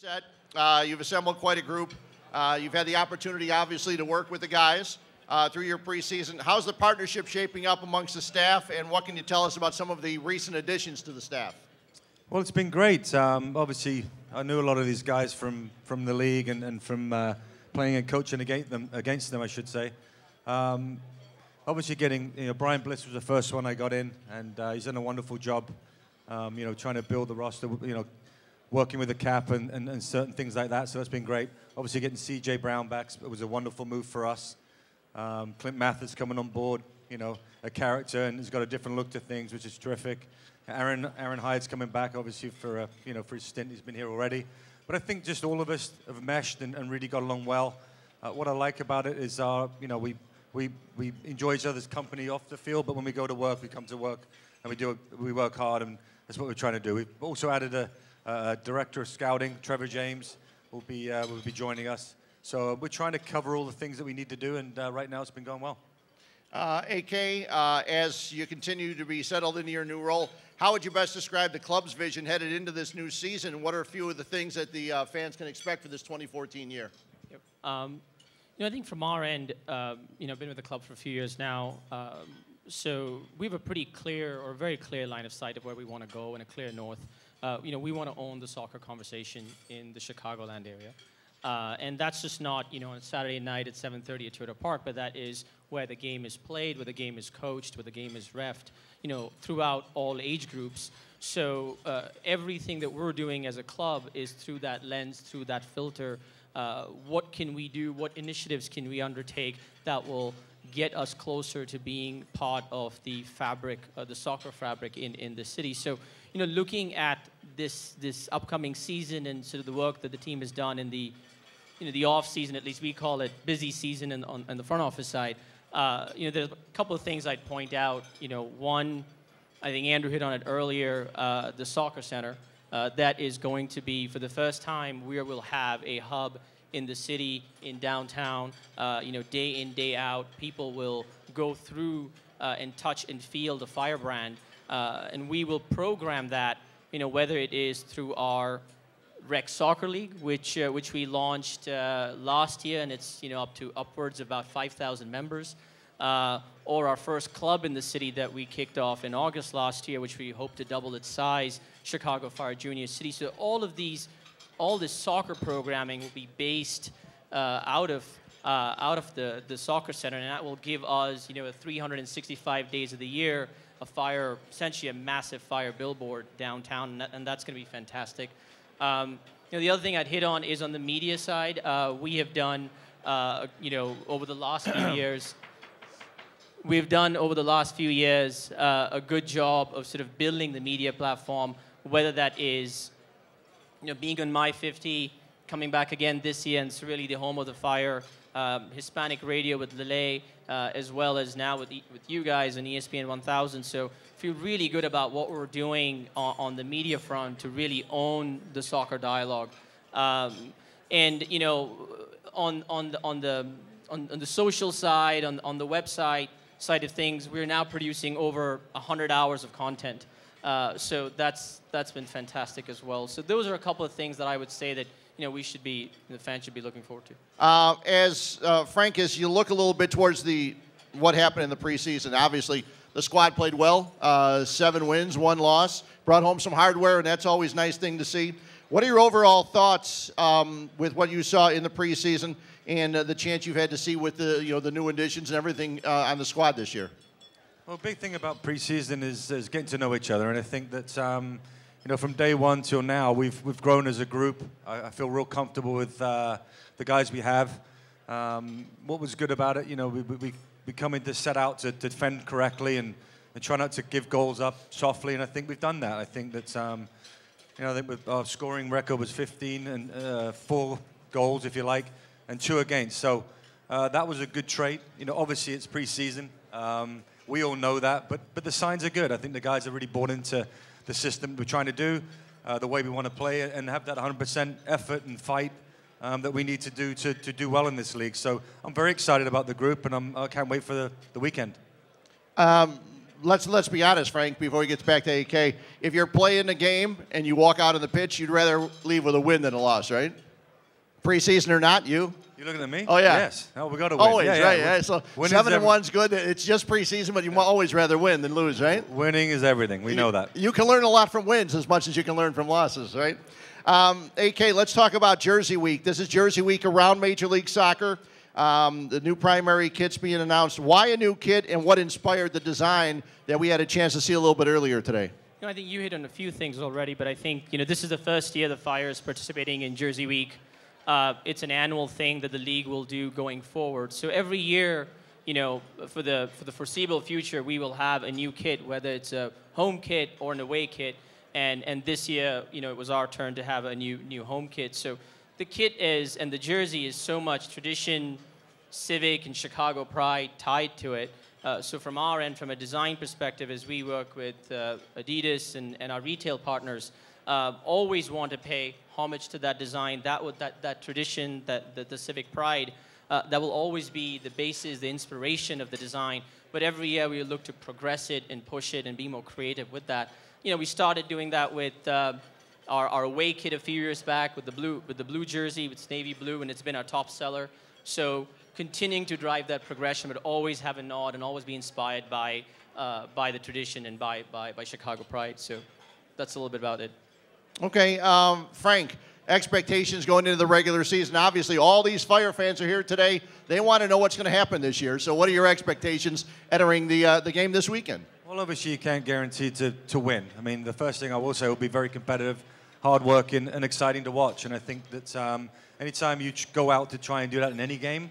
Set. You've assembled quite a group. You've had the opportunity, obviously, to work with the guys through your preseason. How's the partnership shaping up amongst the staff, and what can you tell us about some of the recent additions to the staff? Well, it's been great. Obviously, I knew a lot of these guys from the league and from playing and coaching against them, I should say. Obviously, getting Brian Bliss was the first one I got in, and he's done a wonderful job. Trying to build the roster. Working with the cap and certain things like that, so that's been great. Obviously, getting C.J. Brown back, it was a wonderful move for us. Clint Mathis coming on board, a character, and he's got a different look to things, which is terrific. Aaron Hyde's coming back, obviously, for his stint. He's been here already. But I think just all of us have meshed and really got along well. What I like about it is, we enjoy each other's company off the field, but when we go to work, we come to work, and we work hard, and that's what we're trying to do. We've also added a director of scouting, Trevor James, will be joining us. So we're trying to cover all the things that we need to do, and right now it's been going well. AK, as you continue to be settled into your new role, how would you best describe the club's vision headed into this new season, and what are a few of the things that the fans can expect for this 2014 year? Yep. I think from our end, I've been with the club for a few years now, so we have a pretty clear, or very clear line of sight of where we want to go and a clear north. We want to own the soccer conversation in the Chicagoland area. And that's just not, on a Saturday night at 7:30 at Toyota Park, but that is where the game is played, where the game is coached, where the game is reffed, throughout all age groups. So everything that we're doing as a club is through that lens, through that filter. What can we do? What initiatives can we undertake that will get us closer to being part of the fabric, the soccer fabric in the city? So, looking at this upcoming season and sort of the work that the team has done in the off season, at least we call it busy season on the front office side. There's a couple of things I'd point out. One, I think Andrew hit on it earlier, the soccer center. That is going to be, for the first time, we will have a hub in the city, in downtown, day in, day out. People will go through and touch and feel the firebrand, and we will program that, whether it is through our Rec Soccer League, which we launched last year, and it's upwards of about 5,000 members, or our first club in the city that we kicked off in August last year, which we hope to double its size, Chicago Fire Junior City. So all this soccer programming will be based out of the soccer center, and that will give us 365 days of the year essentially a massive fire billboard downtown, and that's going to be fantastic. The other thing I'd hit on is on the media side. We have done over the last few years. We've done over the last few years a good job of sort of building the media platform, whether that is being on My 50, coming back again this year, and it's really the home of the Fire, Hispanic radio with Lele, as well as now with you guys on ESPN 1000. So feel really good about what we're doing on the media front to really own the soccer dialogue. And on the social side, on the website side of things, we're now producing over 100 hours of content. So that's been fantastic as well. So those are a couple of things that I would say that the fans should be looking forward to. Frank, as you look a little bit towards what happened in the preseason, obviously the squad played well, 7 wins, 1 loss, brought home some hardware, and that's always a nice thing to see. What are your overall thoughts with what you saw in the preseason and the chance you've had to see with the new additions and everything on the squad this year? Well, a big thing about preseason is getting to know each other, and I think that from day one till now, we've grown as a group. I feel real comfortable with the guys we have. What was good about it, we come in to set out to defend correctly and try not to give goals up softly, and I think we've done that. I think that I think our scoring record was 15 and 4 goals, if you like, and 2 against. So that was a good trait. Obviously it's preseason. We all know that, but the signs are good. I think the guys are really bought into the system we're trying to do, the way we want to play it, and have that 100% effort and fight that we need to do to do well in this league. So I'm very excited about the group, and I can't wait for the weekend. let's be honest, Frank, before he gets back to AK. If you're playing the game and you walk out on the pitch, you'd rather leave with a win than a loss, right? Preseason or not, you? You looking at me? Oh, yeah. Yes. Oh, we got to win. Always, yeah, right? Yeah. Yeah. So 7-1's good. It's just preseason, but you always rather win than lose, right? Winning is everything. We know that. You can learn a lot from wins as much as you can learn from losses, right? AK, let's talk about Jersey Week. This is Jersey Week around Major League Soccer. The new primary kit's being announced. Why a new kit, and what inspired the design that we had a chance to see a little bit earlier today? I think you hit on a few things already, but I think this is the first year the Fire is participating in Jersey Week. It's an annual thing that the league will do going forward. So every year, for the foreseeable future, we will have a new kit, whether it's a home kit or an away kit. And this year, it was our turn to have a new home kit. So the kit is, and the jersey is so much tradition, civic, and Chicago pride tied to it. So from our end, from a design perspective, as we work with Adidas and our retail partners, always want to pay homage to that design, that tradition, the civic pride. That will always be the basis, the inspiration of the design. But every year we look to progress it and push it and be more creative with that. We started doing that with our away kit a few years back with the blue jersey, with navy blue, and it's been our top seller. So continuing to drive that progression, but always have a nod and always be inspired by the tradition and by Chicago pride. So that's a little bit about it. Okay, Frank, expectations going into the regular season. Obviously, all these Fire fans are here today. They want to know what's going to happen this year. So what are your expectations entering the game this weekend? Well, obviously, you can't guarantee to win. I mean, the first thing I will say will be very competitive, hard-working, and exciting to watch. And I think that anytime you go out to try and do that in any game,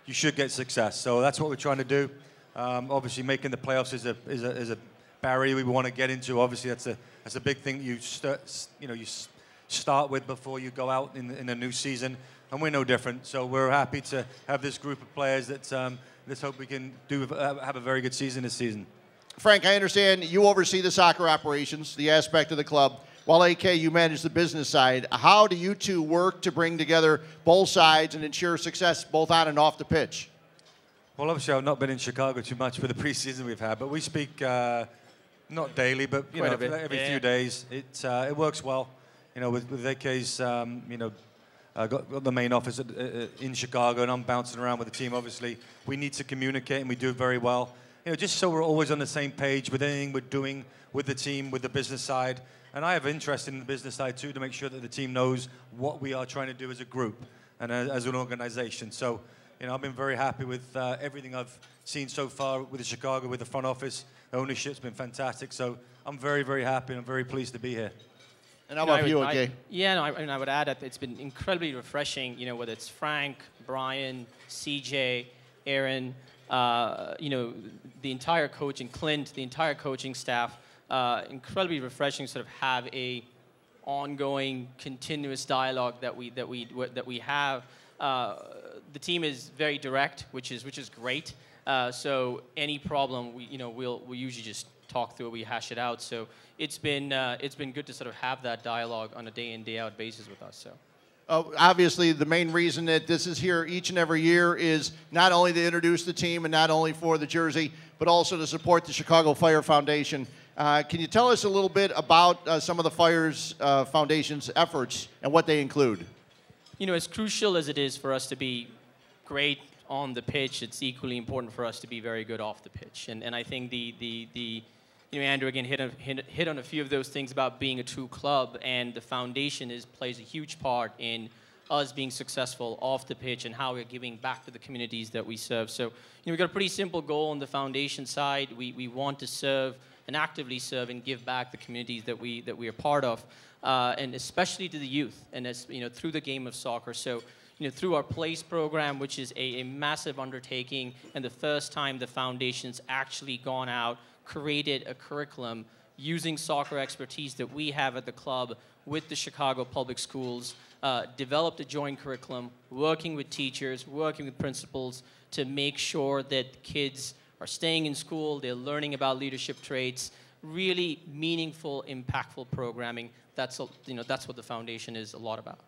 you should get success. So that's what we're trying to do. Obviously, making the playoffs is a barrier we want to get into. Obviously, that's a big thing that you start with before you go out in a new season. And we're no different. So we're happy to have this group of players that let's hope we can have a very good season this season. Frank, I understand you oversee the soccer operations, the aspect of the club, while AK, you manage the business side. How do you two work to bring together both sides and ensure success both on and off the pitch? Well, obviously, I've not been in Chicago too much for the preseason we've had, but we speak not daily, but every few days. It works well. With AK's, got the main office in Chicago, and I'm bouncing around with the team. Obviously, we need to communicate, and we do it very well. Just so we're always on the same page with anything we're doing with the team, with the business side. And I have interest in the business side, too, to make sure that the team knows what we are trying to do as a group and as an organization. So, I've been very happy with everything I've seen so far with the Chicago, with the front office. The ownership's been fantastic. So I'm very, very happy, and I'm very pleased to be here. And how about you, okay? I would add that it's been incredibly refreshing, whether it's Frank, Brian, CJ, Aaron, the entire coaching, Clint, the entire coaching staff, incredibly refreshing to sort of have a ongoing, continuous dialogue that we have. The team is very direct, which is great. So any problem, we usually just talk through it, we hash it out. So it's been good to sort of have that dialogue on a day in, day out basis with us. So. Obviously, the main reason that this is here each and every year is not only to introduce the team and not only for the jersey, but also to support the Chicago Fire Foundation. Can you tell us a little bit about some of the Fire's Foundation's efforts and what they include? As crucial as it is for us to be great on the pitch, it's equally important for us to be very good off the pitch. And I think Andrew again hit on a few of those things about being a true club, and the foundation plays a huge part in us being successful off the pitch and how we're giving back to the communities that we serve. So we've got a pretty simple goal on the foundation side. We want to serve and actively serve and give back the communities that we are part of, and especially to the youth, and through the game of soccer. So through our PLACE program, which is a massive undertaking, and the first time the foundation's actually gone out, created a curriculum using soccer expertise that we have at the club with the Chicago Public Schools, developed a joint curriculum, working with teachers, working with principals to make sure that kids are staying in school, they're learning about leadership traits, really meaningful, impactful programming. That's what the foundation is a lot about.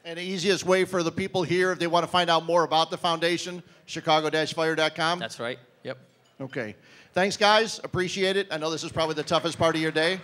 And the easiest way for the people here, if they want to find out more about the foundation, chicago-fire.com? That's right. Yep. Okay. Thanks, guys. Appreciate it. I know this is probably the toughest part of your day.